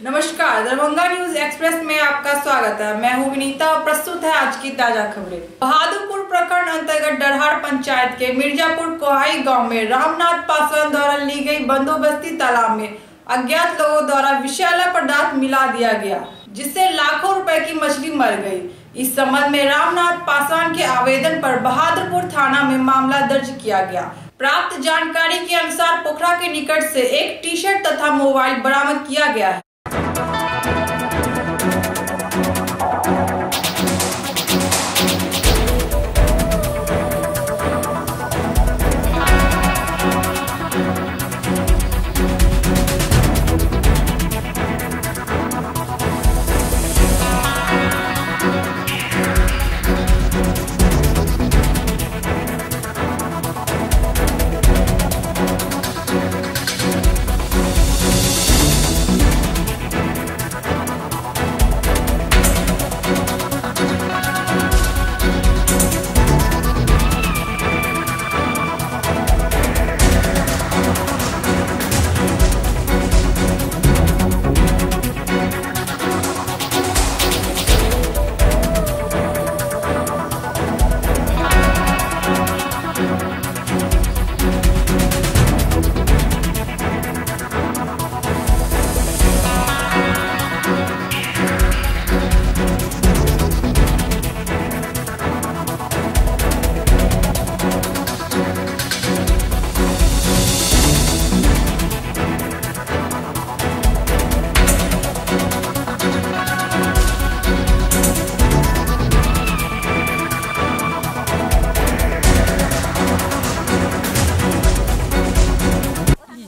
नमस्कार, Darbhanga news express में आपका स्वागत है। मैं हूं विनीता और प्रस्तुत है आज की ताजा खबरें। बहादुरपुर प्रखंड अंतर्गत डरहार पंचायत के मिर्जापुर कोहाई गांव में रामनाथ पासवान द्वारा ली गई बंदोबस्ती तालाब में अज्ञात लोगों द्वारा विषैला पदार्थ मिला दिया गया, जिससे लाखों रुपए की मछली मर गई। इस संबंध में रामनाथ पासवान के आवेदन पर बहादुरपुर थाना में मामला दर्ज किया गया। प्राप्त जानकारी के अनुसार पोखरा के निकट से एक टी शर्ट तथा मोबाइल बरामद किया गया है।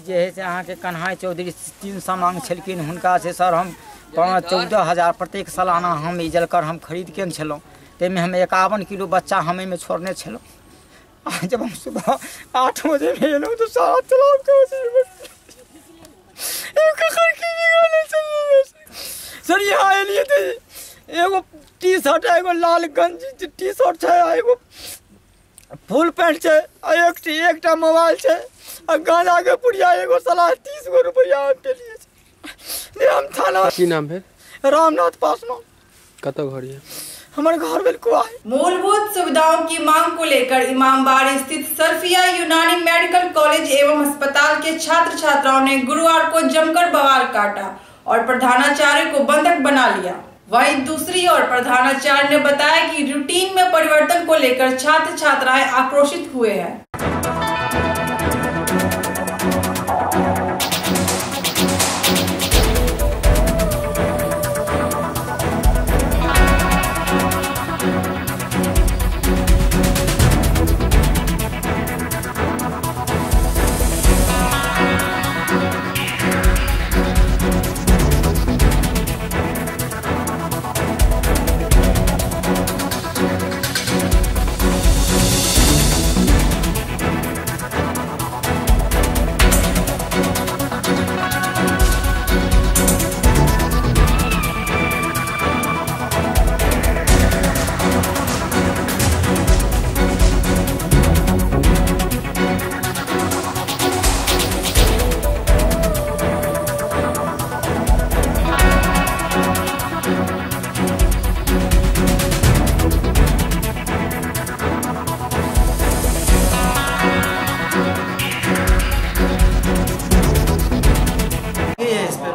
जैसे अहाँ के कन्हैया चौधरी 3 सौ मांग छलखिन, हुनका से सर हम 14,000 प्रत्येक सालाना हम ई जलकर हम खरीद के छलौं। तेमें हम 51 किलो बच्चा हमें में छोड़ने छलौं। आज जब हम सुबह 8 बजे में एलौं तो सारा तालाब के सर यहाँ एलिए थे। एगो टी शर्ट है, एगो लाल गंजी टी शर्ट है, एगो फुल पैंट है, एकटा मोबाइल है, गाना के पुड़िया एगो सलाह 30 गो रुपया के लिए हम थाना। की नाम है? रामनाथ पासवान। कत घर है? हमारे घर बिल्कुल है। मूलभूत सुविधाओं की मांग को लेकर इमामबाड़ा स्थित सरफिया यूनानी मेडिकल कॉलेज एवं अस्पताल के छात्र छात्राओं ने गुरुवार को जमकर बवाल काटा और प्रधानाचार्य को बंधक बना लिया। वहीं दूसरी ओर प्रधानाचार्य ने बताया कि रूटीन में परिवर्तन को लेकर छात्र छात्राएं आक्रोशित हुए हैं।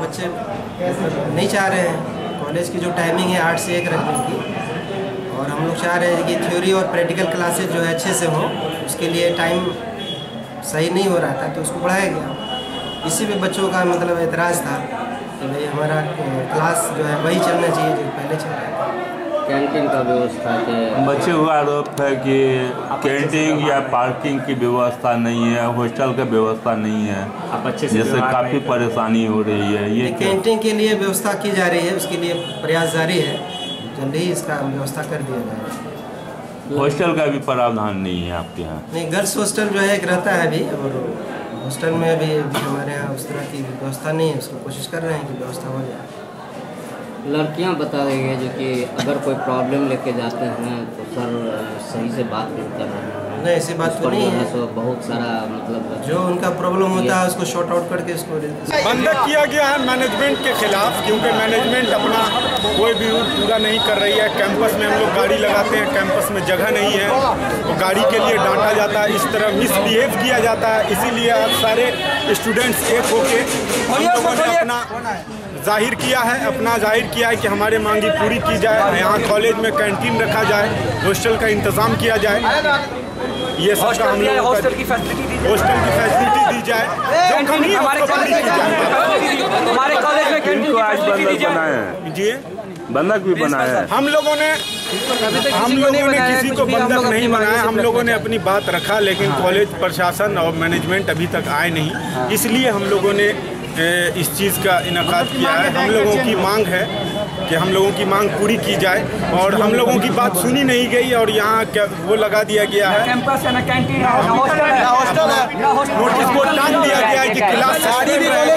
बच्चे नहीं चाह रहे हैं। कॉलेज की जो टाइमिंग है 8 से 1 रखने की, और हम लोग चाह रहे हैं कि थ्योरी और प्रैक्टिकल क्लासेज जो है अच्छे से हो, उसके लिए टाइम सही नहीं हो रहा था तो उसको बढ़ाया गया। इसी पे बच्चों का मतलब एतराज़ था कि भाई हमारा क्लास जो है वही चलना चाहिए जो पहले चल रहा था। कैंटीन का व्यवस्था है। बच्चे को आरोप है कि कैंटीन या पार्किंग की व्यवस्था नहीं है, हॉस्टल का व्यवस्था नहीं है, जिससे काफ़ी परेशानी हो रही है। ये कैंटीन के लिए व्यवस्था की जा रही है, उसके लिए प्रयास जारी है, जल्दी ही इसका व्यवस्था कर दिया जाएगा। हॉस्टल का भी प्रावधान नहीं है आपके यहाँ? नहीं, गर्ल्स हॉस्टल जो है एक रहता है अभी, और हॉस्टल में भी हमारे यहाँ उस तरह की व्यवस्था नहीं है। उसको कोशिश कर रहे हैं कि व्यवस्था हो जाए। लड़कियां बता रही है जो कि अगर कोई प्रॉब्लम लेके जाते हैं तो सर सही से बात नहीं कर रहे हैं। नहीं, ऐसी बात तो नहीं है। तो बहुत सारा मतलब जो उनका प्रॉब्लम होता है उसको शॉर्ट आउट करके उसको बंद किया गया है मैनेजमेंट के खिलाफ, क्योंकि मैनेजमेंट अपना कोई भी रूल पूरा नहीं कर रही है। कैंपस में हम लोग गाड़ी लगाते हैं, कैंपस में जगह नहीं है तो गाड़ी के लिए डांटा जाता है, इस तरह मिसबिहेव किया जाता है। इसीलिए आज सारे स्टूडेंट्स एक होके हम लोगों ने अपना जाहिर किया है कि हमारे मांगी पूरी की जाए। यहाँ कॉलेज में कैंटीन रखा जाए, हॉस्टल का इंतज़ाम किया जाए, ये सब का हम लोग हॉस्टल की फैसिलिटी दी जाए, जो कमी हमारे पूरी की जाए। हमारे कॉलेज में कैंटीन आज बंधक बनाए हैं जी, बंधक भी बनाया है। हम लोगों ने किसी को बंधक नहीं बनाया, हम लोगों ने अपनी बात रखा, लेकिन कॉलेज प्रशासन और मैनेजमेंट अभी तक आए नहीं। इसलिए हम लोगों ने इस चीज़ का इनेकाद किया है। हम लोगों की मांग है कि हम लोगों की मांग पूरी की जाए, और हम लोगों की बात सुनी नहीं गई और यहाँ क्या वो लगा दिया गया है, कैंपस है ना, कैंटीन है, नोटिस बोर्ड टांग दिया गया है कि क्लास सस्पेंड रहेगा।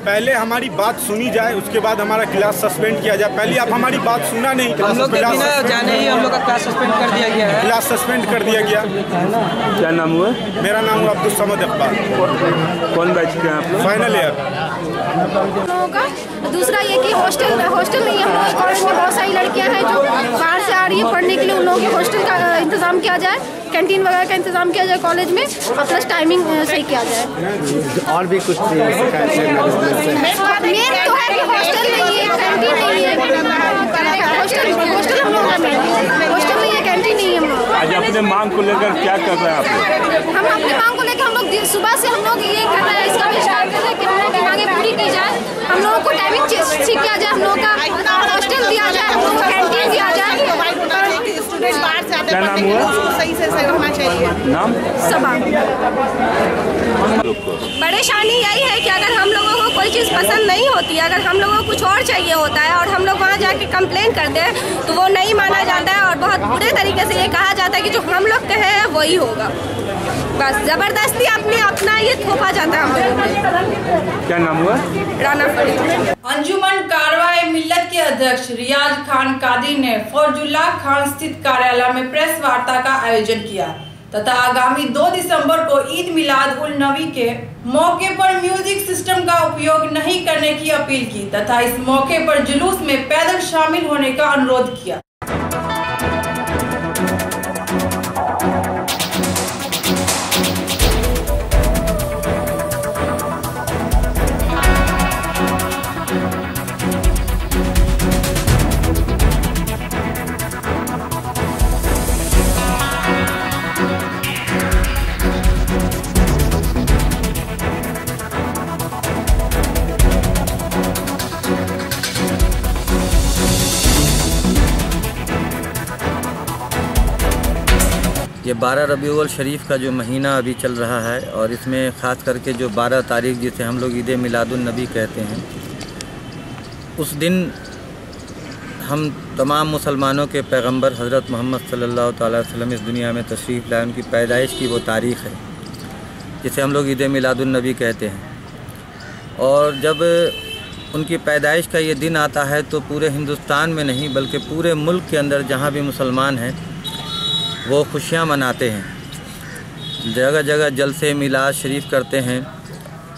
पहले हमारी बात सुनी जाए, उसके बाद हमारा क्लास सस्पेंड किया जाए। पहले आप हमारी बात सुना नहीं, हम लोग के बिना जाने ही हम लोग का क्लास सस्पेंड कर दिया गया है। क्लास सस्पेंड कर दिया गया। क्या नाम हुआ? मेरा नाम हुआ अब्दुल समद इकबाल। कौन बैच के हैं आप लोग? Final year. दूसरा ये कि हॉस्टल नहीं है। हम लोग कॉलेज में बहुत सारी लड़कियां हैं जो बाहर से आ रही है पढ़ने के लिए, उन लोगों के हॉस्टल का इंतजाम किया जाए, कैंटीन वगैरह का इंतजाम किया जाए कॉलेज में, और प्लस टाइमिंग सही किया जाए। और भी कुछ मेन तो है कि हॉस्टल नहीं है, कैंटीन नहीं है। हॉस्टल हम लोग का मेन, हॉस्टल नहीं है, कैंटीन नहीं है। आज अपने मांग को लेकर क्या कर रहे हैं आप? हम अपनी मांग को लेकर हम लोग सुबह से हम लोग ये कर रहे हैं, इसका भी स्टार्ट कर रहे हैं कि हम लोग की मांगे पूरी की जाए, हम लोगों को टाइमिंग ठीक किया जाए, हम लोग का हॉस्टल दिया जाए, हम लोग को कैंटीन दिया जाए। क्या नाम हुआ? सही से होना चाहिए। नाम? सबा। परेशानी यही है कि अगर हम लोगों को कोई चीज़ पसंद नहीं होती है, अगर हम लोगों को कुछ और चाहिए होता है और हम लोग वहाँ जाके कंप्लेन करते हैं तो वो नहीं माना जाता है, और बहुत बुरे तरीके से ये कहा जाता है कि जो हम लोग कहे हैं वही होगा। बस जबरदस्ती अपना ये थोपा जाता है हम लोगों। क्या नाम हुआ? राना फरीद। अंजुमन कारवाए मिल्लत के अध्यक्ष रियाज खान कादिर ने फौजुल्लाह खान स्थित कार्यालय में प्रेस वार्ता का आयोजन किया तथा आगामी 2 दिसंबर को ईद मिलाद उल नबी के मौके पर म्यूजिक सिस्टम का उपयोग नहीं करने की अपील की तथा इस मौके पर जुलूस में पैदल शामिल होने का अनुरोध किया। ये 12 रबीउल शरीफ का जो महीना अभी चल रहा है, और इसमें ख़ास करके जो 12 तारीख जिसे हम लोग ईद मिलादुन नबी कहते हैं, उस दिन हम तमाम मुसलमानों के पैगंबर हज़रत मोहम्मद सल्लल्लाहु अलैहि वसल्लम इस दुनिया में तशरीफ़ लाए, उनकी पैदाइश की वो तारीख़ है जिसे हम लोग ईद मिलादुन नबी कहते हैं। और जब उनकी पैदाइश का ये दिन आता है तो पूरे हिंदुस्तान में नहीं बल्कि पूरे मुल्क के अंदर जहाँ भी मुसलमान हैं वो खुशियाँ मनाते हैं, जगह जगह जलसे मिलाद शरीफ करते हैं,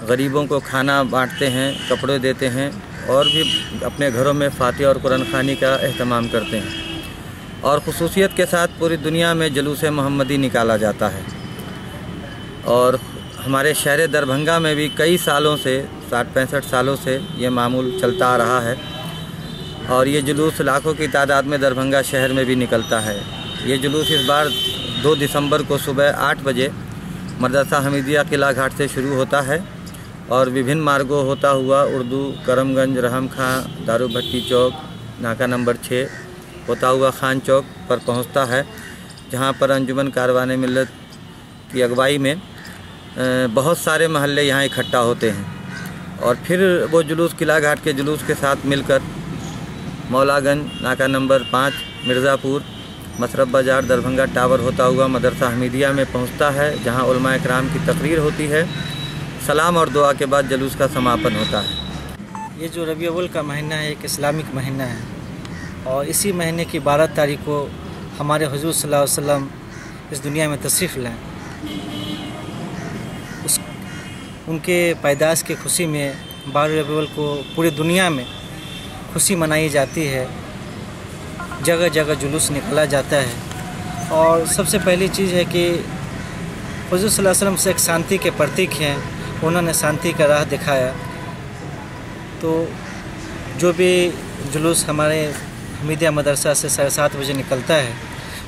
गरीबों को खाना बांटते हैं, कपड़े देते हैं, और भी अपने घरों में फातिहा और कुरान ख़वानी का अहतमाम करते हैं। और ख़ुसूसियत के साथ पूरी दुनिया में जुलूस मोहम्मदी निकाला जाता है। और हमारे शहर दरभंगा में भी कई सालों से 60-65 सालों से ये मामूल चलता आ रहा है, और ये जुलूस लाखों की तादाद में दरभंगा शहर में भी निकलता है। ये जुलूस इस बार 2 दिसंबर को सुबह 8 बजे मदरसा हमीदिया किला घाट से शुरू होता है और विभिन्न मार्गों होता हुआ उर्दू, करमगंज, रहम खां, दारू भट्टी चौक, नाका नंबर 6 होता हुआ खान चौक पर पहुंचता है। जहाँ पर अंजुमन कारवाने मिल्लत की अगुवाई में बहुत सारे महल्ले यहाँ इकट्ठा होते हैं और फिर वो जुलूस किला घाट के जुलूस के साथ मिलकर मौलागंज नाका नंबर 5 मिर्ज़ापुर मशरफ बाज़ार दरभंगा टावर होता हुआ मदरसा हमीदिया में पहुँचता है, जहाँ उलमा इकराम की तकरीर होती है। सलाम और दुआ के बाद जुलूस का समापन होता है। ये जो रबी अव्वल का महीना है एक इस्लामिक महीना है और इसी महीने की 12 तारीख को हमारे हुजूर सल्लल्लाहु अलैहि वसल्लम इस दुनिया में तशरीफ़ लाए। उनके पैदाश की खुशी में 12 रबी अव्वल को पूरी दुनिया में खुशी मनाई जाती है, जगह जगह जुलूस निकाला जाता है। और सबसे पहली चीज़ है कि हुजूर सल्लल्लाहु अलैहि वसल्लम से एक शांति के प्रतीक हैं, उन्होंने शांति का राह दिखाया। तो जो भी जुलूस हमारे हमीदिया मदरसा से 7:30 बजे निकलता है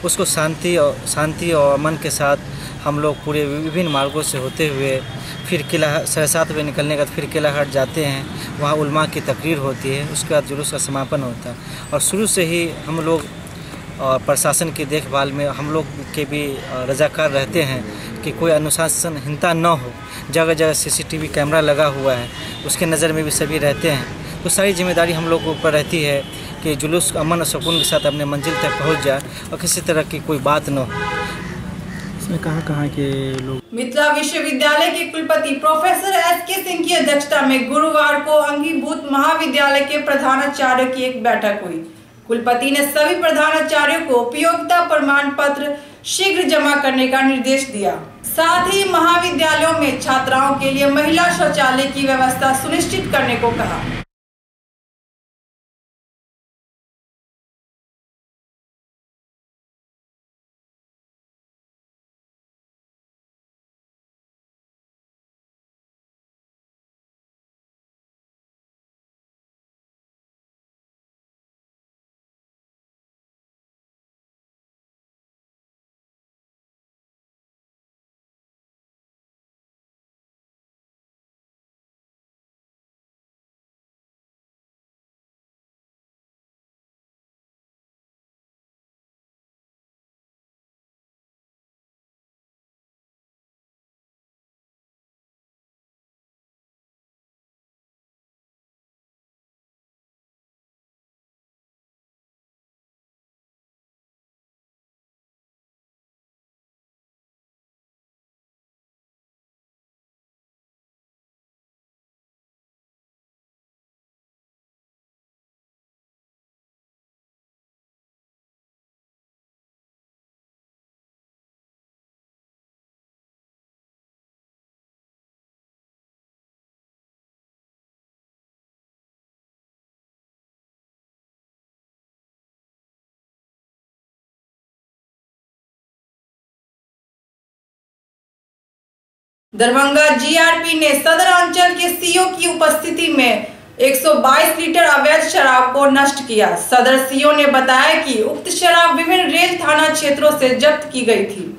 उसको शांति और अमन के साथ हम लोग पूरे विभिन्न मार्गों से होते हुए फिर किला 7:30 बजे निकलने के बाद फिर किला घाट जाते हैं, वहाँ उलमा की तकरीर होती है, उसके बाद जुलूस का समापन होता है। और शुरू से ही हम लोग प्रशासन की देखभाल में हम लोग के भी रजाकार रहते हैं कि कोई अनुशासनहीनता न हो। जगह जगह CCTV कैमरा लगा हुआ है, उसके नज़र में भी सभी रहते हैं। तो सारी जिम्मेदारी हम लोग के ऊपर रहती है कि जुलूस अमन और सुकून के साथ अपने मंजिल तक पहुंच जाए और किसी तरह की कोई बात न हो। इसमें कहाँ के लोग? मिथिला विश्वविद्यालय के कुलपति प्रोफेसर SK सिंह की अध्यक्षता में गुरुवार को अंगीभूत महाविद्यालय के प्रधानाचार्य की एक बैठक हुई। कुलपति ने सभी प्रधानाचार्यों को उपयोगिता प्रमाण पत्र शीघ्र जमा करने का निर्देश दिया। साथ ही महाविद्यालयों में छात्राओं के लिए महिला शौचालय की व्यवस्था सुनिश्चित करने को कहा। दरभंगा GRP ने सदर अंचल के CO की उपस्थिति में 122 लीटर अवैध शराब को नष्ट किया। सदर CO ने बताया कि उक्त शराब विभिन्न रेल थाना क्षेत्रों से जब्त की गई थी।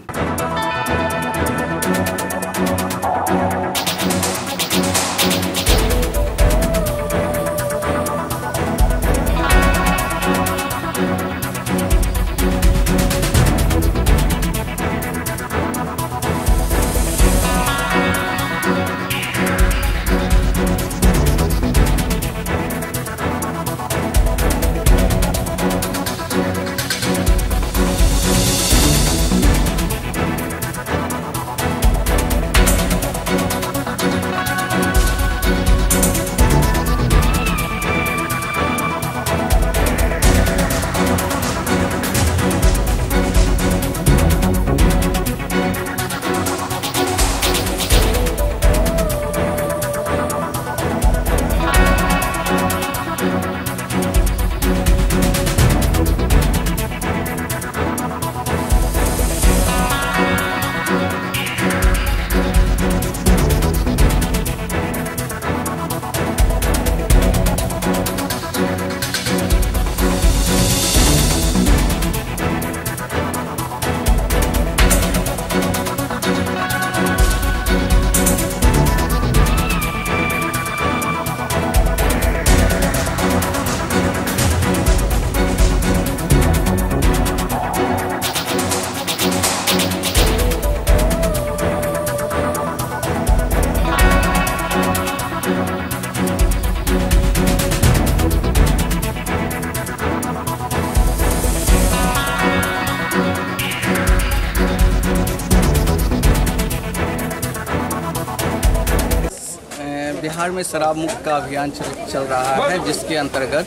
बिहार में शराब मुक्त का अभियान चल रहा है, जिसके अंतर्गत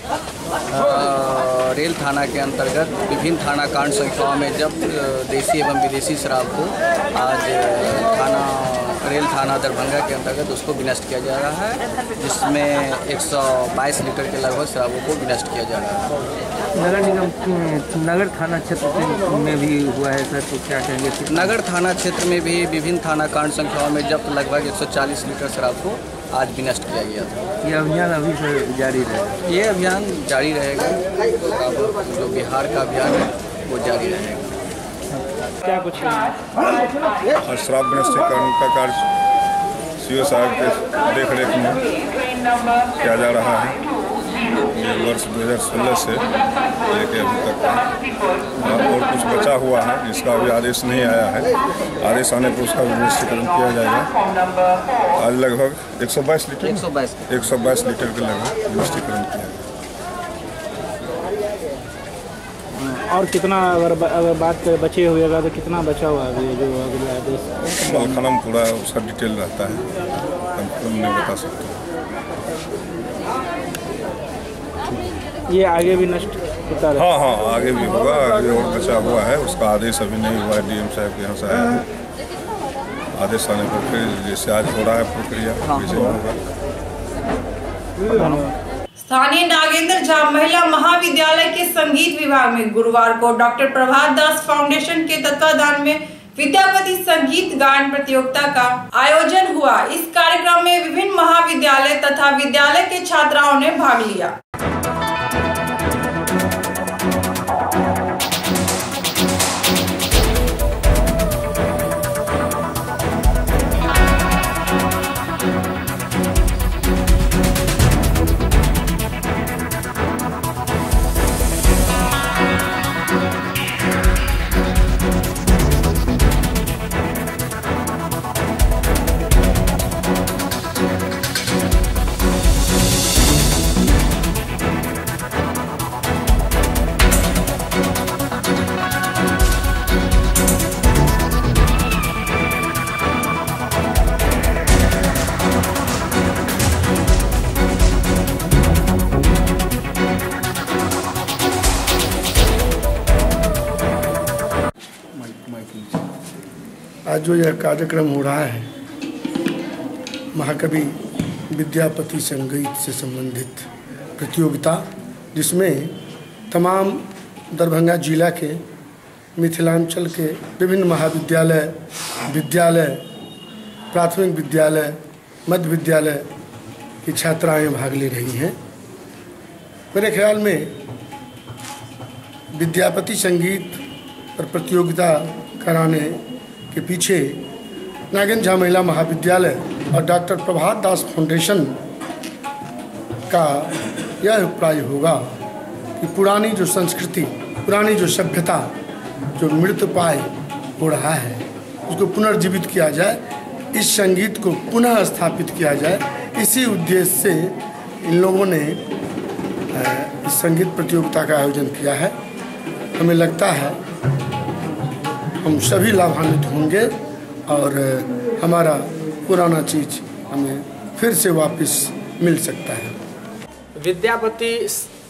रेल थाना के अंतर्गत विभिन्न थाना कांड संख्याओं में जब्त देसी एवं विदेशी शराब को आज रेल थाना दरभंगा के अंतर्गत उसको विनष्ट किया जा रहा है, जिसमें 122 लीटर के लगभग शराबों को विनष्ट किया जा रहा है। नगर निगम नगर थाना क्षेत्र में भी हुआ है सर, तो क्या कहेंगे? नगर थाना क्षेत्र में भी विभिन्न थाना कांड संख्याओं में जब्त लगभग 140 लीटर शराब को आज विनष्ट किया गया था। ये अभियान अभी से जारी रहेगा? ये अभियान जारी रहेगा, जो बिहार का अभियान है वो जारी रहेगा। क्या कुछ और शराब विनष्टीकरण का कार्य सीओ साहब के देख रेख में किया जा रहा है। ये वर्ष 2016 से लेकर अभी तक है और कुछ बचा हुआ है जिसका अभी आदेश नहीं आया है। आदेश आने पर उसका विनष्टीकरण किया जाएगा। आज लगभग 122 लीटर के लगभग विनष्टीकरण किया गया। और कितना अगर बात करें बचे हुए का तो कितना बचा हुआ है जो अगला आदेश? मालखाना में पूरा उसका डिटेल रहता है, कंफर्म नहीं बता सकते। ये आगे भी नष्ट होता है? हाँ, आगे भी होगा। आगे और बचा हुआ है, उसका आदेश अभी नहीं हुआ है। डीएम साहब के यहाँ से आया है। आदेश आने पर फिर जैसे आज हो रहा है प्रक्रिया वैसे होगा। स्थानीय नागेंद्र झा महिला महाविद्यालय के संगीत विभाग में गुरुवार को डॉक्टर प्रभात दास फाउंडेशन के तत्वाधान में विद्यापति संगीत गायन प्रतियोगिता का आयोजन हुआ। इस कार्यक्रम में विभिन्न महाविद्यालय तथा विद्यालय के छात्राओं ने भाग लिया। आज जो यह कार्यक्रम हो रहा है महाकवि विद्यापति संगीत से संबंधित प्रतियोगिता, जिसमें तमाम दरभंगा जिला के मिथिलांचल के विभिन्न महाविद्यालय, विद्यालय, प्राथमिक विद्यालय, मध्य विद्यालय की छात्राएं भाग ले रही हैं। मेरे ख्याल में विद्यापति संगीत पर प्रतियोगिता कराने के पीछे नागेंद्र झा महिला महाविद्यालय और डॉक्टर प्रभात दास फाउंडेशन का यह अभिप्राय होगा कि पुरानी जो संस्कृति, पुरानी जो सभ्यता जो मृतपाय हो रहा है उसको पुनर्जीवित किया जाए, इस संगीत को पुनः स्थापित किया जाए। इसी उद्देश्य से इन लोगों ने इस संगीत प्रतियोगिता का आयोजन किया है। हमें लगता है हम सभी लाभान्वित होंगे और हमारा पुराना चीज़ हमें फिर से वापस मिल सकता है। विद्यापति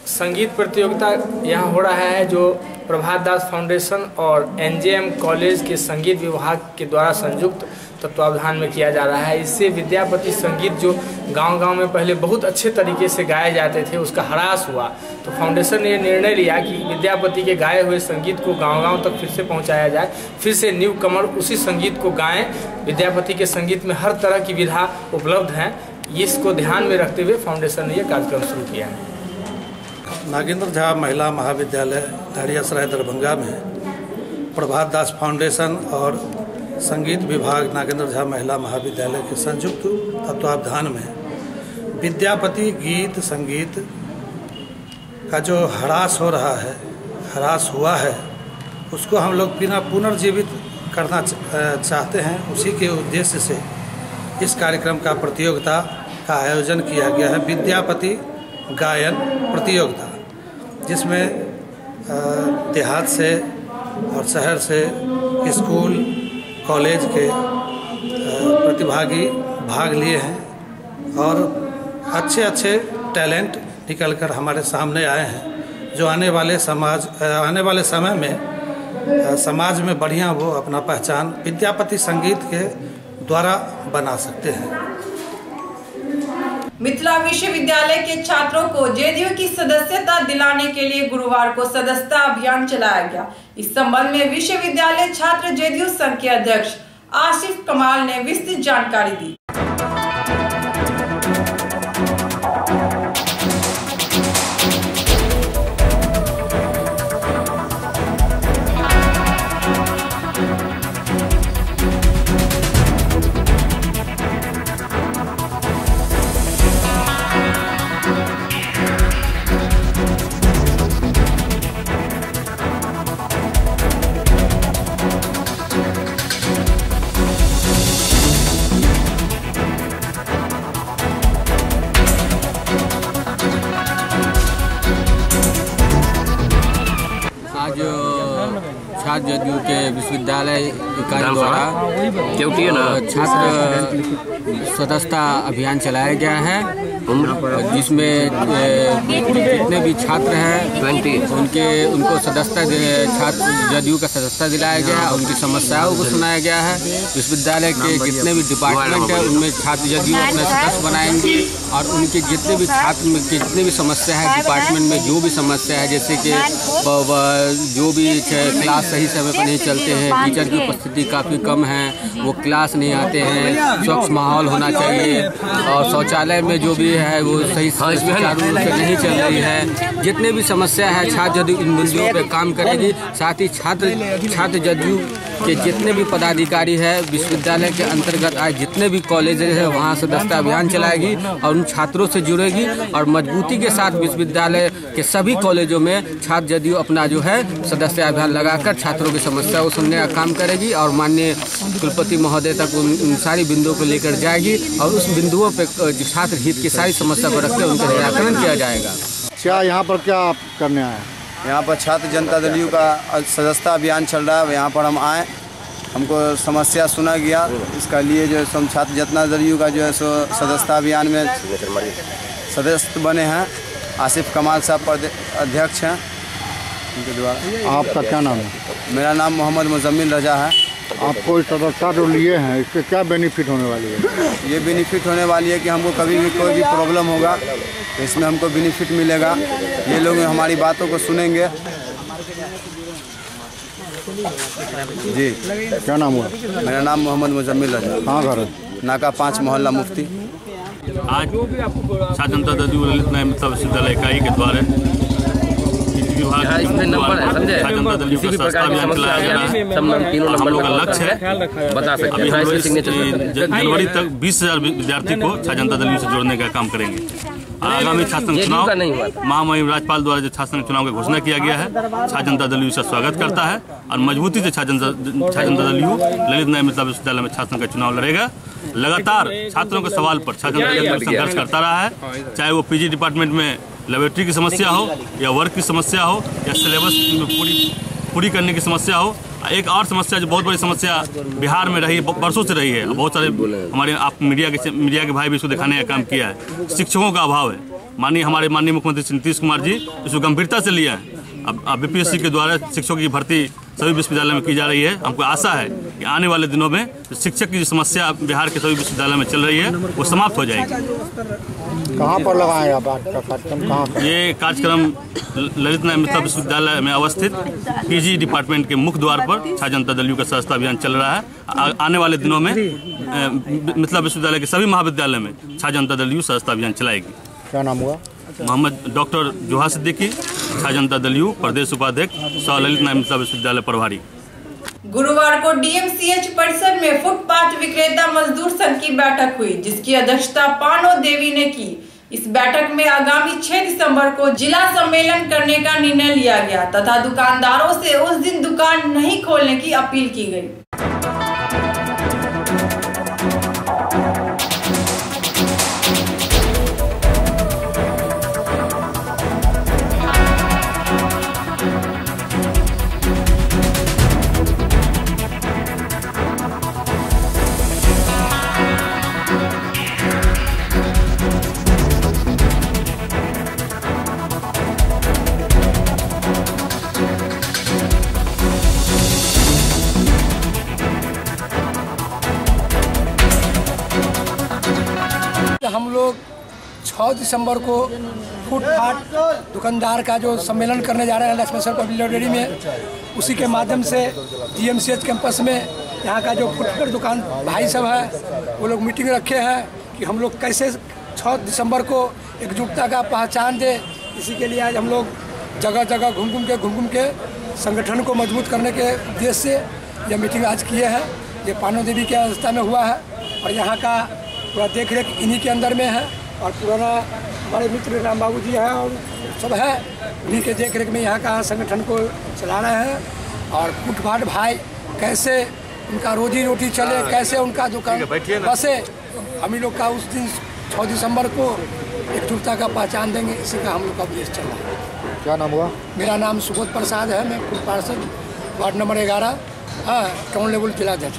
संगीत प्रतियोगिता यहाँ हो रहा है, जो प्रभात दास फाउंडेशन और एनजेएम कॉलेज के संगीत विभाग के द्वारा संयुक्त तत्वावधान में किया जा रहा है। इससे विद्यापति संगीत जो गांव-गांव में पहले बहुत अच्छे तरीके से गाए जाते थे उसका ह्रास हुआ, तो फाउंडेशन ने निर्णय लिया कि विद्यापति के गाए हुए संगीत को गांव-गांव तक फिर से पहुंचाया जाए, फिर से न्यू कमर उसी संगीत को गाएं। विद्यापति के संगीत में हर तरह की विधा उपलब्ध है, इसको ध्यान में रखते हुए फाउंडेशन ने यह कार्यक्रम शुरू किया है। नागेंद्र झा महिला महाविद्यालय धैर्यसराय दरभंगा में प्रभात दास फाउंडेशन और संगीत विभाग नागेंद्र झा महिला महाविद्यालय के संयुक्त तत्वावधान में विद्यापति गीत संगीत का जो ह्रास हो रहा है, ह्रास हुआ है, उसको हम लोग पुनर्जीवित करना चाहते हैं। उसी के उद्देश्य से इस कार्यक्रम का प्रतियोगिता का आयोजन किया गया है, विद्यापति गायन प्रतियोगिता, जिसमें देहात से और शहर से स्कूल कॉलेज के प्रतिभागी भाग लिए हैं। और अच्छे अच्छे टैलेंट निकल कर हमारे सामने आए हैं, जो आने वाले समय में समाज में बढ़िया वो अपना पहचान विद्यापति संगीत के द्वारा बना सकते हैं। मिथिला विश्वविद्यालय के छात्रों को जेडीयू की सदस्यता दिलाने के लिए गुरुवार को सदस्यता अभियान चलाया गया। इस संबंध में विश्वविद्यालय छात्र जेडीयू संघ के अध्यक्ष आसिफ कमाल ने विस्तृत जानकारी दी। छात्र जदयू के विश्वविद्यालय इकाई द्वारा छात्र सदस्यता अभियान चलाया गया है, जिसमें जितने भी छात्र हैं उनको सदस्यता छात्र जदयू का सदस्यता दिलाया गया है। उनकी समस्याओं को सुनाया गया है। विश्वविद्यालय के जितने भी डिपार्टमेंट है उनमें छात्र जदयू अपने सदस्य बनाएंगे और उनके जितने भी छात्र की जितने भी समस्या है डिपार्टमेंट में जो भी समस्या है, जैसे कि जो भी क्लास सही समय पर नहीं चलते हैं, टीचर की उपस्थिति काफ़ी कम है, वो क्लास नहीं आते हैं, स्वच्छ माहौल होना चाहिए और शौचालय में जो भी है वो सही सुचारू रूप से नहीं चल रही है। जितने भी समस्या है छात्र जदयू इन बिंदुओं पर काम करेगी। साथ ही छात्र जदयू के जितने भी पदाधिकारी है विश्वविद्यालय के अंतर्गत आए जितने भी कॉलेजेस है वहाँ सदस्यता अभियान चलाएगी और उन छात्रों से जुड़ेगी और मजबूती के साथ विश्वविद्यालय के सभी कॉलेजों में छात्र जदयू अपना जो है सदस्यता अभियान लगाकर छात्रों की समस्या को सुनने का काम करेगी और माननीय कुलपति महोदय तक उन सारी बिंदुओं को लेकर जाएगी और उस बिंदुओं पर छात्र हित की सारी समस्या को रखकर उनका निराकरण किया जाएगा। क्या यहाँ पर क्या करने आए? यहाँ पर छात्र जनता दल का सदस्यता अभियान चल रहा है। यहाँ पर हम आए, हमको समस्या सुना गया, इसका लिए जो हम छात्र जनता दल का जो है सो सदस्यता अभियान में सदस्य बने हैं। आसिफ कमाल साहब अध्यक्ष हैं उनके द्वारा। आपका क्या नाम है? मेरा नाम मोहम्मद मुजम्मिल रजा है। आप कोई सदस्यता जो लिए हैं इससे क्या बेनिफिट होने वाली है? ये बेनिफिट होने वाली है कि हमको कभी भी कोई भी प्रॉब्लम होगा तो इसमें हमको बेनिफिट मिलेगा। ये लोग हमारी बातों को सुनेंगे। जी क्या नाम हुआ? मेरा नाम मोहम्मद मुजम्मिल रजा। कहाँ घर है? नाका 5 मोहल्ला मुफ्ती। आज छात्र जनता दल ललित नायक मिथिला विश्वविद्यालय इकाई के द्वारा हम लोग का लक्ष्य है बता सकते जनवरी तक 20,000 विद्यार्थी को छात्र जनता दल से जोड़ने का काम करेंगे। आगामी छात्र चुनाव महामहिम राज्यपाल द्वारा जो छात्र चुनाव की घोषणा किया गया है, छात्र जनता दल का स्वागत करता है और मजबूती से छात्र जनता दल ललित नायक मिथिला विश्वविद्यालय में छात्रों का चुनाव लड़ेगा। लगातार छात्रों के सवाल पर छात्र जनता दल संघर्ष करता रहा है, चाहे वो पीजी डिपार्टमेंट में लेबोरेटरी की समस्या हो या वर्क की समस्या हो या सिलेबस पूरी करने की समस्या हो। एक और समस्या जो बहुत बड़ी समस्या बिहार में रही बरसों से रही है, बहुत सारे हमारे आप मीडिया के भाई भी इसको दिखाने का काम किया है, शिक्षकों का अभाव है। हमारे माननीय मुख्यमंत्री नीतीश कुमार जी इसको गंभीरता से लिया है। अब बीपीएससी के द्वारा शिक्षकों की भर्ती सभी विश्वविद्यालय में की जा रही है। हमको आशा है कि आने वाले दिनों में शिक्षक की जो समस्या बिहार के सभी विश्वविद्यालय में चल रही है वो समाप्त हो जाएगी। कहाँ पर लगाएं आप कार्यक्रम? कहाँ पर? ये कार्यक्रम ललित नायक मिथिला विश्वविद्यालय में अवस्थित पीजी डिपार्टमेंट के मुख्य द्वार पर छात्र जनता दल का सदस्यता अभियान चल रहा है। आने वाले दिनों में मिथिला विश्वविद्यालय के सभी महाविद्यालय में छात्र जनता दल सदस्यता अभियान चलाएगी। क्या नाम हुआ? मोहम्मद डॉक्टर जोहा सिद्दीकी, छात्र जनता दल प्रदेश उपाध्यक्ष, ललित नायक मिथिला विश्वविद्यालय प्रभारी। गुरुवार को डीएमसीएच परिसर में फुटपाथ विक्रेता मजदूर संघ की बैठक हुई, जिसकी अध्यक्षता पानो देवी ने की। इस बैठक में आगामी 6 दिसंबर को जिला सम्मेलन करने का निर्णय लिया गया तथा दुकानदारों से उस दिन दुकान नहीं खोलने की अपील की गई। हम लोग 6 दिसंबर को फुटपाथ दुकानदार का जो सम्मेलन करने जा रहे हैं लक्ष्मेश्वर पब्लिक लाइब्रेरी में, उसी के माध्यम से GMCH कैंपस में यहाँ का जो फुटपाथ दुकान भाई सब है वो लोग मीटिंग रखे हैं कि हम लोग कैसे 6 दिसंबर को एकजुटता का पहचान दे। इसी के लिए आज हम लोग जगह जगह घूम के संगठन को मजबूत करने के उद्देश्य से यह मीटिंग आज किए हैं। ये पानो देवी की अवस्था में हुआ है और यहाँ का पूरा देख रेख इन्हीं के अंदर में है और पुराना हमारे मित्र राम बाबू जी हैं और सब है, उन्हीं के देख रेख में यहाँ का संगठन को चला रहे हैं। और फुटपाथ भाई कैसे उनका रोजी रोटी चले, कैसे उनका दुकान बसे, हम लोग का उस दिन 6 दिसंबर को एकजुटता का पहचान देंगे, इसी का हम लोग का उद्देश्य चल रहा है। क्या नाम हुआ? मेरा नाम सुबोध प्रसाद है, मैं पूर्व पार्षद वार्ड नंबर 11 टाउन लेवल जिलाध्यक्ष।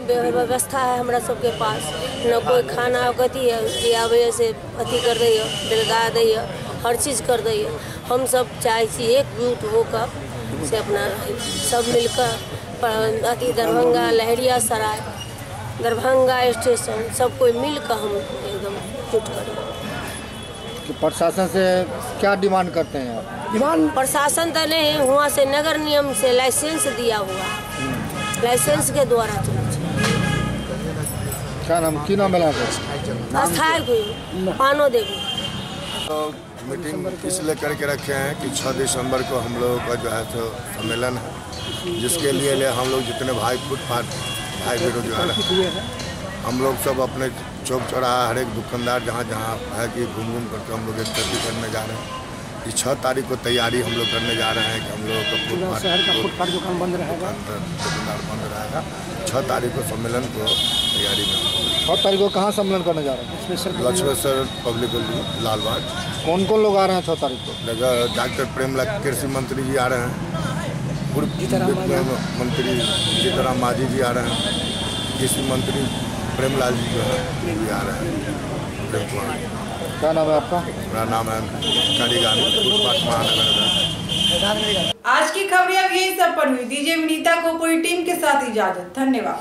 व्यवस्था है हमारा सबके पास, न कोई खाना गति है कि आबे से अथी कर दी है, बेलगा दी है, हर चीज़ कर दी है। हम सब चाहे एकजुट होकर से अपना सब मिलकर अति दरभंगा लहरिया सराय दरभंगा स्टेशन सब कोई मिलकर हम एकदम जुट करें। तो प्रशासन से क्या डिमांड करते हैं आप? डिमांड प्रशासन तो नहीं, वहाँ से नगर निगम से लाइसेंस दिया हुआ, लाइसेंस के द्वारा क्या नाम मिला पानो देवी। तो मीटिंग इसलिए करके रखे हैं कि 6 दिसंबर को हम लोगों का जो है तो सम्मेलन है, जिसके लिए हम लोग जितने भाई फुटपाथ भाई बेरोजगार हैं, हम लोग सब अपने चौक चौराहा हर एक दुकानदार जहाँ जहाँ है कि घूम करके हम लोग एकत्रित करने जा रहे हैं। कि 6 तारीख को तैयारी हम लोग करने जा रहे हैं कि हम लोगों का फुटपाथ दुकान बंद रहेगा, दुकानदार बंद रहेगा। 6 तारीख को सम्मेलन को तैयारी में 6 तारीख को कहाँ सम्मेलन करने जा रहे हैं? लक्ष्मेश्वर पब्लिक लालबाग। कौन कौन लोग आ रहे हैं 6 तारीख को? डॉक्टर प्रेमलाल कृषि मंत्री जी आ रहे हैं, पूर्व मंत्री जीतराम मांझी जी आ रहे हैं, कृषि मंत्री प्रेमलाल जी जो है भी आ रहे हैं, प्रेम कुमार। क्या नाम है आपका? मेरा नाम है कारीगानी फुटपाथ महानगर। आज की खबरें अब यही सब पर हुई। दीजिए विनीता को पूरी टीम के साथ इजाजत। धन्यवाद।